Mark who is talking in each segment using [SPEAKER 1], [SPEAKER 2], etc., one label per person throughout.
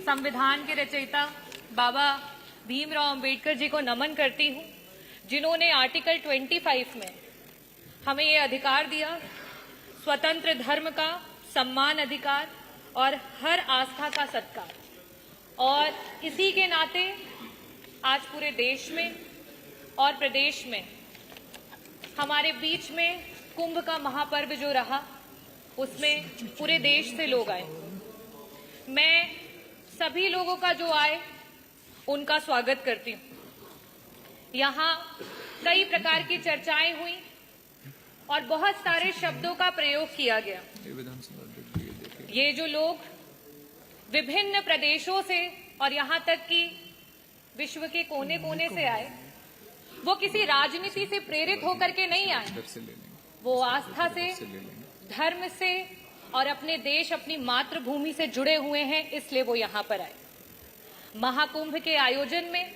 [SPEAKER 1] संविधान के रचयिता बाबा भीमराव अंबेडकर जी को नमन करती हूं, जिन्होंने आर्टिकल 25 में हमें ये अधिकार दिया, स्वतंत्र धर्म का सम्मान अधिकार और हर आस्था का सत्कार। और इसी के नाते आज पूरे देश में और प्रदेश में हमारे बीच में कुंभ का महापर्व जो रहा, उसमें पूरे देश से लोग आए। मैं सभी लोगों का जो आए उनका स्वागत करती हूँ। यहाँ कई प्रकार की चर्चाएं हुई और बहुत सारे शब्दों का प्रयोग किया गया। ये जो लोग विभिन्न प्रदेशों से और यहाँ तक कि विश्व के कोने कोने से आए, वो किसी राजनीति से प्रेरित होकर के नहीं आए, वो आस्था से, धर्म से और अपने देश, अपनी मातृभूमि से जुड़े हुए हैं, इसलिए वो यहाँ पर आए। महाकुंभ के आयोजन में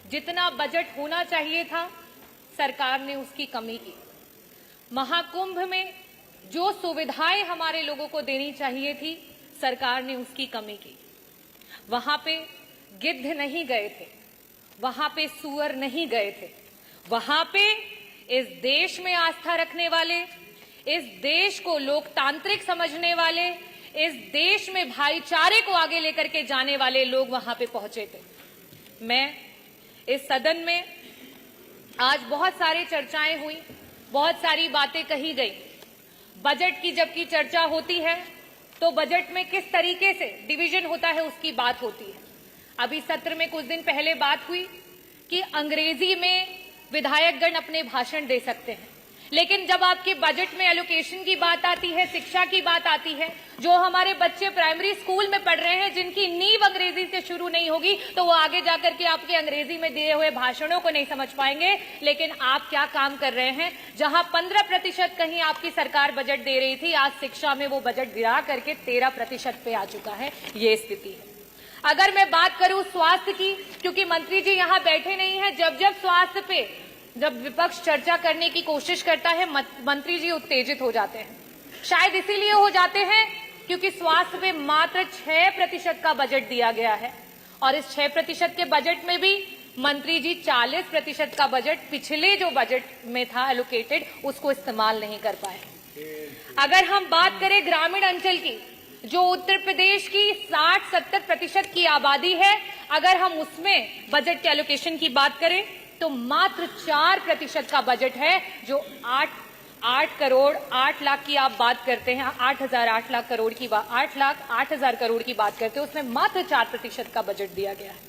[SPEAKER 1] जितना बजट होना चाहिए था, सरकार ने उसकी कमी की। महाकुंभ में जो सुविधाएं हमारे लोगों को देनी चाहिए थी, सरकार ने उसकी कमी की। वहां पे गिद्ध नहीं गए थे, वहां पे सूअर नहीं गए थे, वहां पे इस देश में आस्था रखने वाले, इस देश को लोकतांत्रिक समझने वाले, इस देश में भाईचारे को आगे लेकर के जाने वाले लोग वहां पे पहुंचे थे। मैं इस सदन में आज बहुत सारी चर्चाएं हुई, बहुत सारी बातें कही गई। बजट की जबकि चर्चा होती है तो बजट में किस तरीके से डिवीजन होता है उसकी बात होती है। अभी सत्र में कुछ दिन पहले बात हुई कि अंग्रेजी में विधायकगण अपने भाषण दे सकते हैं, लेकिन जब आपके बजट में एलोकेशन की बात आती है, शिक्षा की बात आती है, जो हमारे बच्चे प्राइमरी स्कूल में पढ़ रहे हैं, जिनकी नींव अंग्रेजी से शुरू नहीं होगी, तो वो आगे जाकर के आपके अंग्रेजी में दिए हुए भाषणों को नहीं समझ पाएंगे। लेकिन आप क्या काम कर रहे हैं? जहां 15% कहीं आपकी सरकार बजट दे रही थी, आज शिक्षा में वो बजट गिरा करके 13% पे आ चुका है। ये स्थिति है। अगर मैं बात करूं स्वास्थ्य की, क्योंकि मंत्री जी यहां बैठे नहीं है, जब स्वास्थ्य पे जब विपक्ष चर्चा करने की कोशिश करता है, मंत्री जी उत्तेजित हो जाते हैं। शायद इसीलिए हो जाते हैं क्योंकि स्वास्थ्य पे मात्र 6% का बजट दिया गया है और इस 6% के बजट में भी मंत्री जी 40% का बजट पिछले जो बजट में था एलोकेटेड, उसको इस्तेमाल नहीं कर पाए। अगर हम बात करें ग्रामीण अंचल की, जो उत्तर प्रदेश की 60-70% की आबादी है, अगर हम उसमें बजट के एलोकेशन की बात करें तो मात्र 4% का बजट है, जो 8 करोड़ 8 लाख की आप बात करते हैं, 8 लाख करोड़ की बात, 8 लाख 8 हजार करोड़ की बात करते हैं, उसमें मात्र 4% का बजट दिया गया है।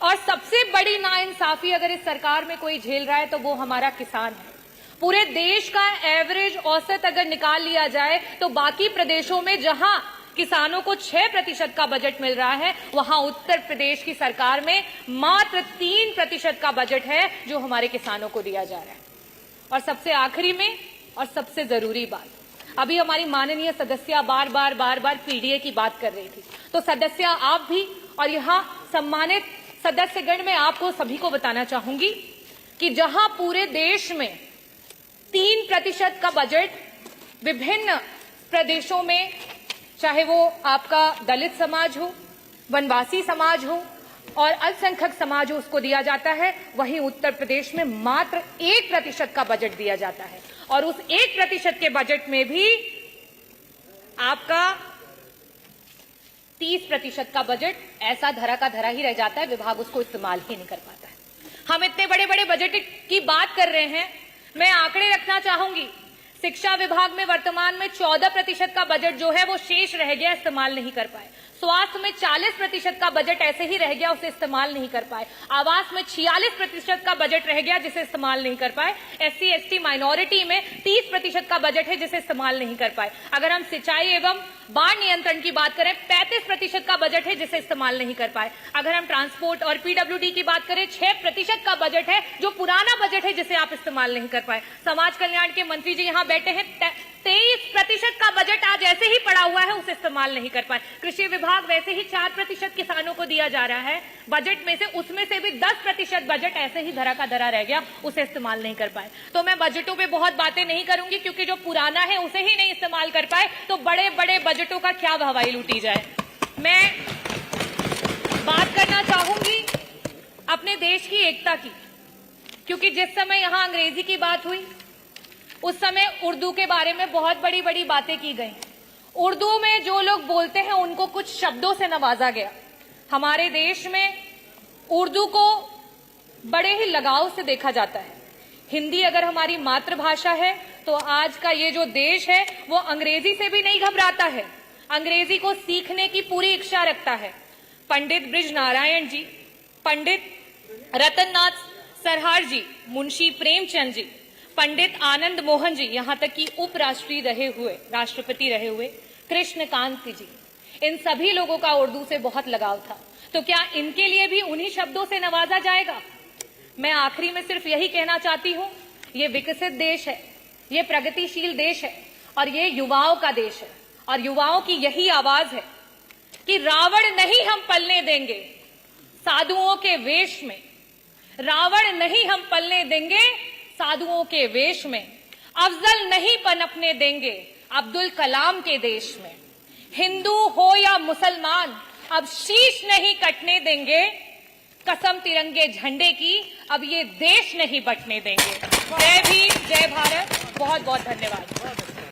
[SPEAKER 1] और सबसे बड़ी नाइंसाफी अगर इस सरकार में कोई झेल रहा है तो वो हमारा किसान है। पूरे देश का एवरेज औसत अगर निकाल लिया जाए तो बाकी प्रदेशों में जहां किसानों को 6% का बजट मिल रहा है, वहां उत्तर प्रदेश की सरकार में मात्र 3% का बजट है जो हमारे किसानों को दिया जा रहा है। और सबसे आखिरी में और सबसे जरूरी बात, अभी हमारी माननीय सदस्य बार बार पीडीए की बात कर रही थी, तो सदस्य आप भी और यहां सम्मानित सदस्यगण, मैं आपको सभी को बताना चाहूंगी कि जहां पूरे देश में 3% का बजट विभिन्न प्रदेशों में, चाहे वो आपका दलित समाज हो, वनवासी समाज हो और अल्पसंख्यक समाज हो, उसको दिया जाता है, वहीं उत्तर प्रदेश में मात्र 1% का बजट दिया जाता है। और उस 1% के बजट में भी आपका 30% का बजट ऐसा धरा का धरा ही रह जाता है, विभाग उसको इस्तेमाल ही नहीं कर पाता है। हम इतने बड़े बड़े बजट की बात कर रहे हैं, मैं आंकड़े रखना चाहूंगी। शिक्षा विभाग में वर्तमान में 14% का बजट जो है वो शेष रह गया, इस्तेमाल नहीं कर पाए। स्वास्थ्य में 40% का बजट ऐसे ही रह गया, उसे इस्तेमाल नहीं कर पाए। आवास में 46% का बजट रह गया, जिसे इस्तेमाल नहीं कर पाए। SC ST माइनॉरिटी में 30% का बजट है, जिसे इस्तेमाल नहीं कर पाए। अगर हम सिंचाई एवं बाढ़ नियंत्रण की बात करें, 35% का बजट है, जिसे इस्तेमाल नहीं कर पाए। अगर हम ट्रांसपोर्ट और PWD की बात करें, 6% का बजट है, जो पुराना बजट है, जिसे आप इस्तेमाल नहीं कर पाए। समाज कल्याण के मंत्री जी यहाँ बैठे हैं, 23% का बजट आज ऐसे ही पड़ा हुआ है, उसे इस्तेमाल नहीं कर पाए। कृषि विभाग वैसे ही 4% किसानों को दिया जा रहा है बजट में से, उसमें से भी 10% बजट ऐसे ही धरा का धरा रह गया, उसे इस्तेमाल नहीं कर पाए। तो मैं बजटों पे बहुत बातें नहीं करूंगी, क्योंकि जो पुराना है उसे ही नहीं इस्तेमाल कर पाए, तो बड़े बड़े बजटों का क्या हवाई लूटी जाए। मैं बात करना चाहूंगी अपने देश की एकता की, क्योंकि जिस समय यहां अंग्रेजी की बात हुई उस समय उर्दू के बारे में बहुत बड़ी बड़ी बातें की गई। उर्दू में जो लोग बोलते हैं उनको कुछ शब्दों से नवाजा गया। हमारे देश में उर्दू को बड़े ही लगाव से देखा जाता है। हिंदी अगर हमारी मातृभाषा है तो आज का ये जो देश है वो अंग्रेजी से भी नहीं घबराता है, अंग्रेजी को सीखने की पूरी इच्छा रखता है। पंडित ब्रिज नारायण जी, पंडित रतननाथ सरहार जी, मुंशी प्रेमचंद जी, पंडित आनंद मोहन जी, यहां तक कि राष्ट्रपति रहे हुए कृष्णकांत जी, इन सभी लोगों का उर्दू से बहुत लगाव था। तो क्या इनके लिए भी उन्हीं शब्दों से नवाजा जाएगा? मैं आखिरी में सिर्फ यही कहना चाहती हूं, ये विकसित देश है, ये प्रगतिशील देश है और ये युवाओं का देश है और युवाओं की यही आवाज है कि रावण नहीं हम पलने देंगे साधुओं के वेश में, रावण नहीं हम पलने देंगे साधुओं के वेश में, अफजल नहीं पनपने देंगे अब्दुल कलाम के देश में, हिंदू हो या मुसलमान अब शीश नहीं कटने देंगे, कसम तिरंगे झंडे की अब ये देश नहीं बटने देंगे। जय भीम, जय भारत, बहुत बहुत धन्यवाद।